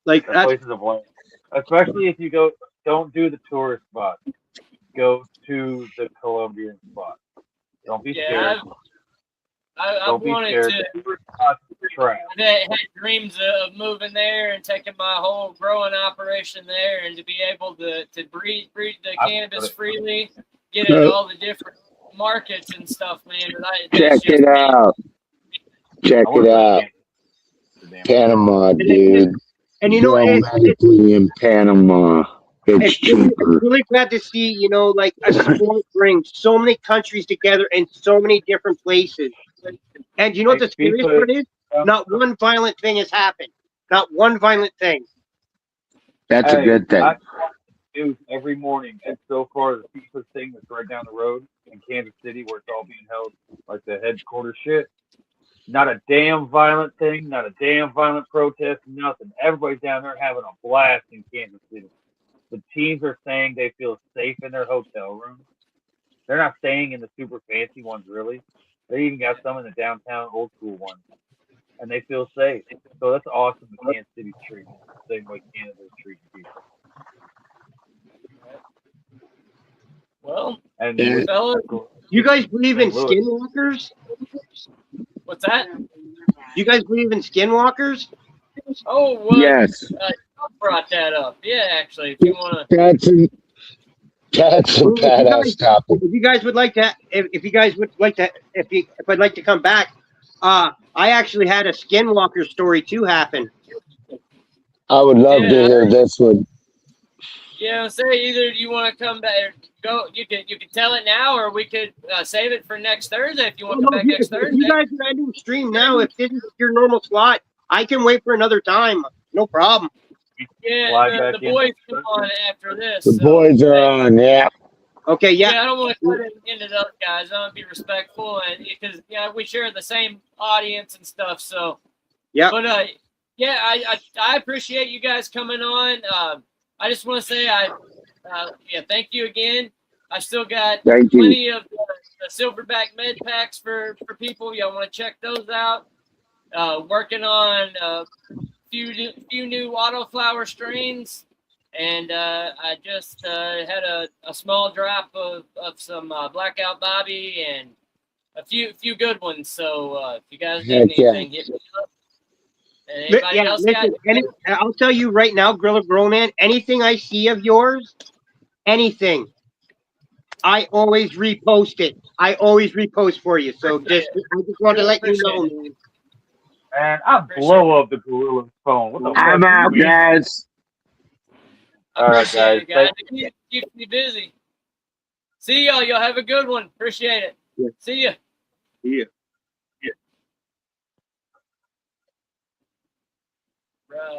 Speaker 4: Like
Speaker 3: that place is a blast, especially if you go. Don't do the tourist spot. Go to the Colombian spot. Don't be scared.
Speaker 1: I've wanted to. I had dreams of moving there and taking my whole growing operation there, and to be able to breed the cannabis freely, get into all the different markets and stuff, man.
Speaker 2: Check it out. Panama, dude.
Speaker 4: And it's
Speaker 2: in Panama. It's
Speaker 4: really glad to see, like a sport bring so many countries together in so many different places. And you know what the scariest part is? Not one violent thing has happened. Not one violent thing.
Speaker 2: That's a good thing.
Speaker 3: I news every morning, and so far the FIFA thing that's right down the road in Kansas City, where it's all being held, like the headquarters shit. Not a damn violent thing, not a damn violent protest, nothing. Everybody's down there having a blast in Kansas City. The teams are saying they feel safe in their hotel rooms. They're not staying in the super fancy ones, really. They even got some in the downtown old school ones. And they feel safe. So that's awesome, the Kansas City treatment. The same way Canada's treating people.
Speaker 1: Well,
Speaker 3: and
Speaker 1: fellas,
Speaker 4: You guys believe in
Speaker 3: St. Louis.
Speaker 4: skinwalkers?
Speaker 1: What's that?
Speaker 4: You guys believe in skinwalkers?
Speaker 1: Oh, well,
Speaker 2: Yes,
Speaker 1: I brought that up. Yeah, actually, if you want to.
Speaker 2: that's a badass topic.
Speaker 4: If you guys would like to, if you guys would like to, if I'd like to come back, I actually had a skinwalker story too happen.
Speaker 2: I would love to hear this one.
Speaker 1: Yeah, say either you want to come back or go. You could tell it now, or we could save it for next Thursday if you want to come back next Thursday.
Speaker 4: You guys are ending stream now. If this is your normal slot, I can wait for another time. No problem.
Speaker 1: Yeah, the boys come on after this.
Speaker 2: The boys are on, yeah.
Speaker 4: Okay, yeah.
Speaker 1: Yeah, I don't want to cut it into those guys. I want to be respectful, and because we share the same audience and stuff. So
Speaker 4: yeah.
Speaker 1: But yeah, I appreciate you guys coming on. I just want to say thank you again. I still got plenty of the silverback med packs for people. Y'all want to check those out. Working on a few new autoflower strains. And I just had a small drop of some Blackout Bobby and a few good ones. So if you guys need anything, hit me up. And anybody else
Speaker 4: I'll tell you right now, Grilla Grow Man, anything I see of yours, anything, I always repost it. I always repost for you. So I just want to let you know.
Speaker 3: And I blow up the gorilla's phone. What the fuck?
Speaker 2: I'm out, guys.
Speaker 3: All right, guys.
Speaker 1: Keep me busy. See y'all. Y'all have a good one. Appreciate it.
Speaker 4: Yeah.
Speaker 1: See ya.
Speaker 4: Yeah.
Speaker 1: Right.